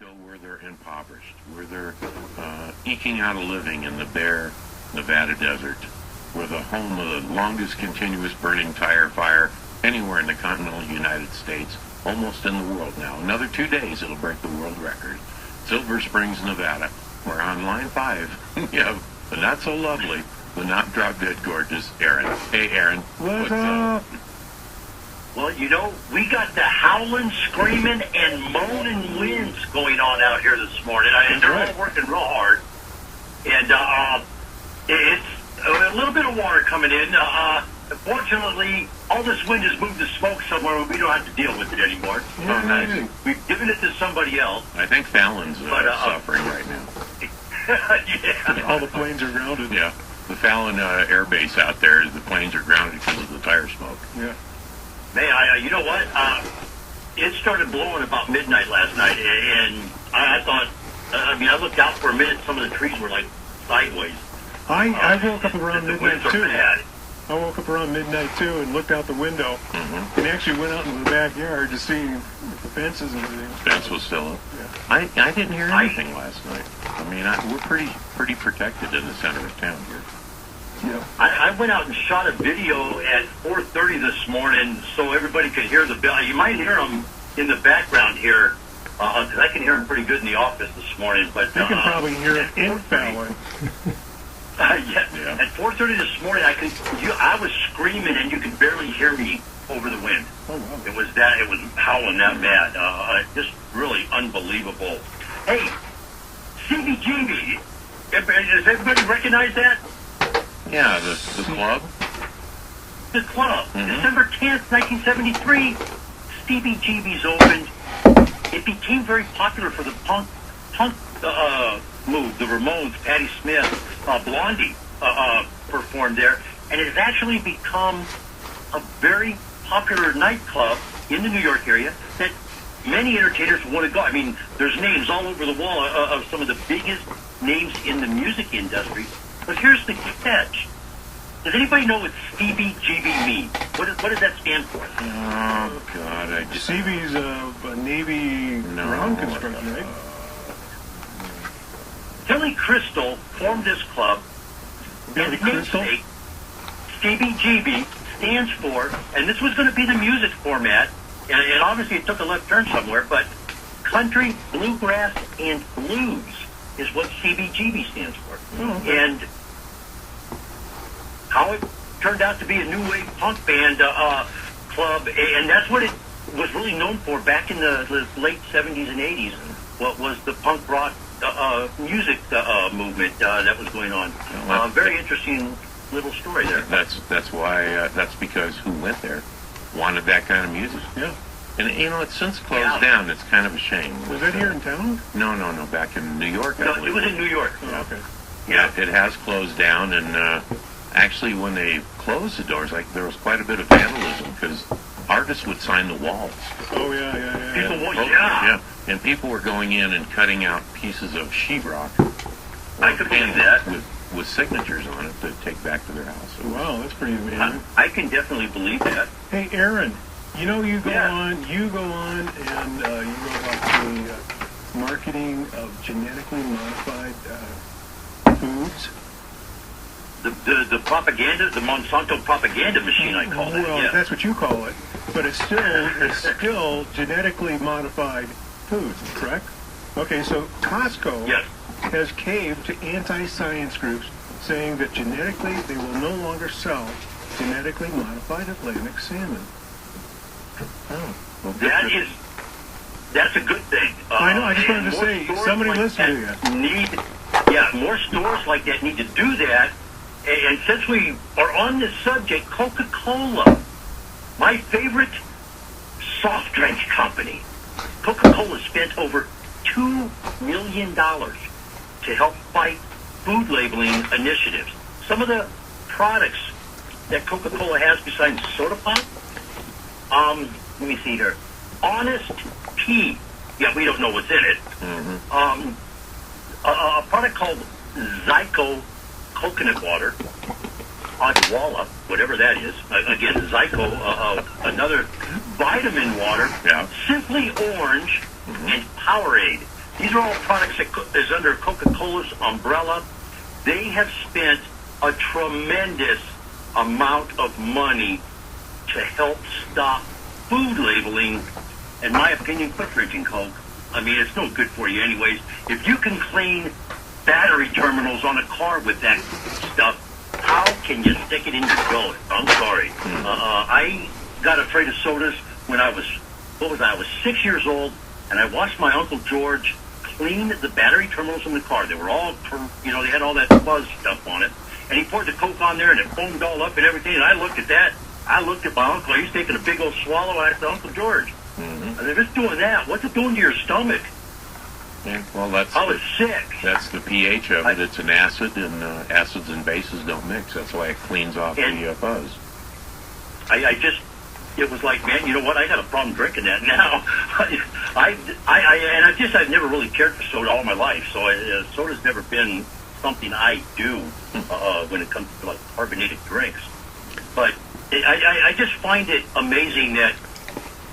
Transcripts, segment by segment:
still where they're impoverished, where they're eking out a living in the bare Nevada desert, where the home of the longest continuous burning tire fire anywhere in the continental United States, almost in the world now. Another 2 days, it'll break the world record. Silver Springs, Nevada. We're on line 5. You have the not so lovely, the not drop dead gorgeous Aaron. Hey, Aaron. What's up? Well, you know, we got the howling, screaming, and moaning winds going on out here this morning. They're all working real hard. And it's a little bit of water coming in. Fortunately, all this wind has moved the smoke somewhere where we don't have to deal with it anymore. We've given it to somebody else. I think Fallon's suffering right now. Yeah. All the planes are grounded. Yeah. The Fallon Air Base out there, the planes are grounded because of the tire smoke. Yeah. Man, you know what? It started blowing about midnight last night, and I thought, I looked out for a minute, some of the trees were like sideways. I woke up around midnight too. Bad. I woke up around midnight too and looked out the window and actually went out into the backyard to see if the fences and everything. The fence was still up. Yeah. I didn't hear anything last night. I mean, we're pretty protected in the center of town here. Yeah. I went out and shot a video at 4:30 this morning so everybody could hear the bell. You might hear them in the background here, because I can hear them pretty good in the office this morning. But you can probably hear it in Fallon. Yeah. At 4:30 this morning, I was screaming and you could barely hear me over the wind. Oh wow! It was howling that bad. Just really unbelievable. Hey, CBGB, does everybody recognize that? Yeah, the club. The club. December 10th, 1973, CBGB's opened. It became very popular for the punk move. The Ramones, Patti Smith, Blondie performed there, and it has actually become a very popular nightclub in the New York area that many entertainers want to go. I mean, there's names all over the wall of some of the biggest names in the music industry. But here's the catch. Does anybody know what CBGB means? What does that stand for? Oh, God. CB's a Navy ground construction, right? Billy Crystal formed this club. Billy Crystal? CBGB stands for, and this was going to be the music format, and obviously it took a left turn somewhere, but country, bluegrass, and blues is what CBGB stands for. And how it turned out to be a new wave punk band club, and that's what it was really known for back in the late 70s and 80s, what was the punk rock music movement that was going on. Very interesting little story there. That's why, that's because who went there wanted that kind of music. Yeah. And, it's since closed down. It's kind of a shame. Was that here in town? No. Back in New York, I No, believe. it was in New York. Oh, okay. Yeah, it has closed down, and actually when they closed the doors, there was quite a bit of vandalism, because artists would sign the walls. Oh, yeah. People And people were going in and cutting out pieces of sheetrock. I could believe that. With signatures on it to take back to their house. Wow, that's pretty amazing. I can definitely believe that. Hey, Aaron, you go on and you go about the marketing of genetically modified foods. The propaganda, the Monsanto propaganda machine, I call it. Well, that's what you call it, but it's still genetically modified foods, correct? Okay, so Costco has caved to anti-science groups saying that they will no longer sell genetically modified Atlantic salmon. Oh, well, that's a good thing. I know. I just wanted to say, somebody listen to you. More stores like that need to do that. And since we are on this subject, Coca-Cola, my favorite soft drink company, Coca-Cola spent over $2 million to help fight food labeling initiatives. Some of the products that Coca-Cola has besides soda pop, let me see here. Honest Tea. Yeah, we don't know what's in it. A product called Zyko coconut water, Odwalla, whatever that is. Again, Zyko, another vitamin water. Yeah. Simply Orange and Powerade. These are all products that is under Coca-Cola's umbrella. They have spent a tremendous amount of money to help stop food labeling, in my opinion, quit drinking Coke. I mean, it's no good for you anyways. If you can clean battery terminals on a car with that stuff, how can you stick it in your gullet? I'm sorry. I got afraid of sodas when I was 6 years old, and I watched my Uncle George clean the battery terminals in the car. They were all, they had all that fuzz stuff on it. And he poured the Coke on there, and it foamed all up and everything. And I looked at that. I looked at my uncle. He's taking a big old swallow, and I said, Uncle George, I said, if it's doing that, what's it doing to your stomach? Yeah, well, I was sick. That's the pH of it. It's an acid, and acids and bases don't mix. That's why it cleans off the fuzz. It was like, man, you know what? I got a problem drinking that now. I've never really cared for soda all my life, so soda's never been something I do when it comes to like carbonated drinks. But I just find it amazing that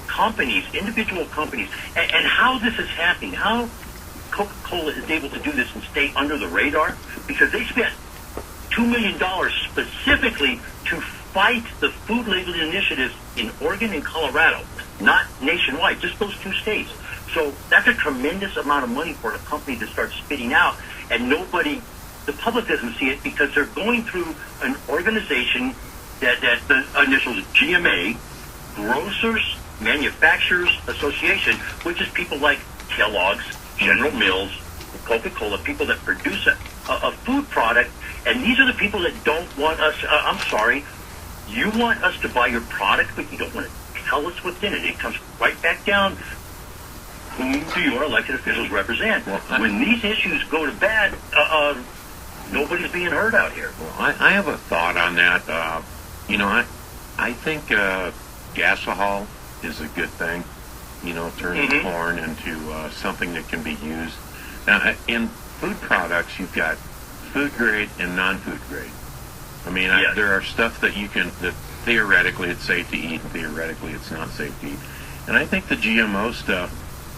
companies, individual companies, and how this is happening, how Coca-Cola is able to do this and stay under the radar, because they spent $2 million specifically to fight the food labeling initiatives in Oregon and Colorado, not nationwide, just those two states. So that's a tremendous amount of money for a company to start spitting out, and the public doesn't see it because they're going through an organization that the initials GMA, Grocers Manufacturers Association, which is people like Kellogg's, General Mills, Coca-Cola, people that produce a food product, and these are the people that don't want us, I'm sorry, you want us to buy your product, but you don't want to tell us what's in it. It comes right back down, who do your elected officials represent? When these issues go to bad, nobody's being heard out here. Well, I have a thought on that. I think gasohol is a good thing, turning corn into something that can be used. Now, in food products, you've got food grade and non-food grade. I mean, there are stuff that that theoretically it's safe to eat, and theoretically it's not safe to eat. And I think the GMO stuff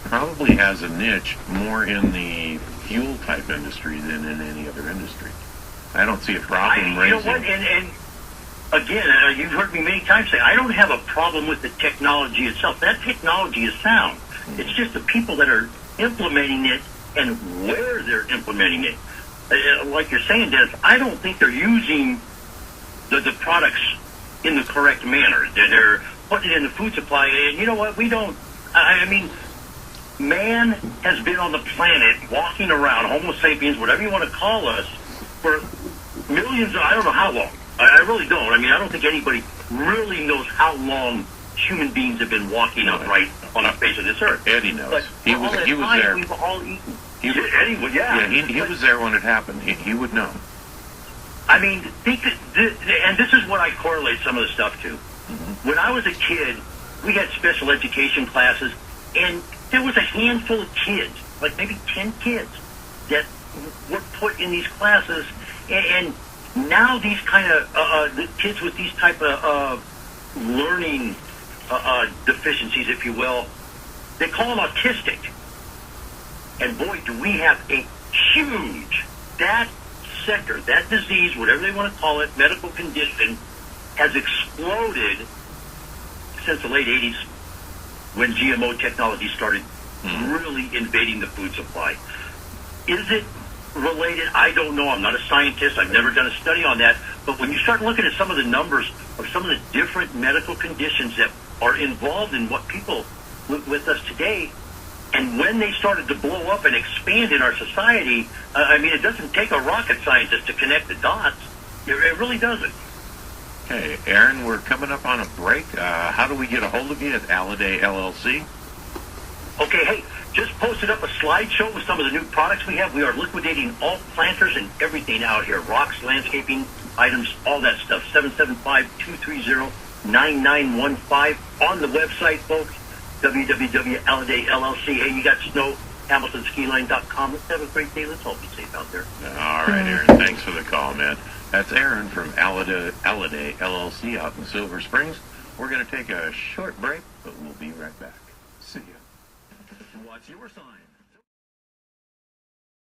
probably has a niche more in the fuel type industry than in any other industry. I don't see a problem raising. You know what? And again, you've heard me many times say I don't have a problem with the technology itself. That technology is sound. It's just the people that are implementing it and where they're implementing it. Like you're saying, Dennis, I don't think they're using the products in the correct manner. They're putting it in the food supply. And you know what? I mean, man has been on the planet walking around, Homo sapiens, whatever you want to call us, for millions I don't know how long. I really don't. I mean, I don't think anybody really knows how long human beings have been walking upright on the face of this earth. Eddie knows. But he was there. We've all eaten. Eddie was there when it happened. He would know. I mean, and this is what I correlate some of the stuff to. When I was a kid, we had special education classes, and there was a handful of kids, like maybe 10 kids, that were put in these classes, and now these kind of the kids with these type of learning deficiencies, if you will, they call them autistic. And boy, do we have a huge, that sector, that disease, whatever they want to call it, medical condition, has exploded since the late 80s when GMO technology started really invading the food supply. Is it related? I don't know. I'm not a scientist. I've never done a study on that. But when you start looking at some of the numbers of some of the different medical conditions that are involved in what people with us today, and when they started to blow up and expand in our society, I mean, it doesn't take a rocket scientist to connect the dots. It really doesn't. Okay, Aaron, we're coming up on a break. How do we get a hold of you at Alliday LLC? Okay, hey, just posted up a slideshow with some of the new products we have. We are liquidating all planters and everything out here. Rocks, landscaping items, all that stuff. 775-230-9915 on the website, folks. www.Alliday LLC. Hey, you got snow, HamiltonSkiLine.com. Let's have a great day. Let's all be safe out there. All right, Aaron. Thanks for the call, man. That's Aaron from Alliday LLC out in Silver Springs. We're going to take a short break, but we'll be right back. See ya. What's your sign?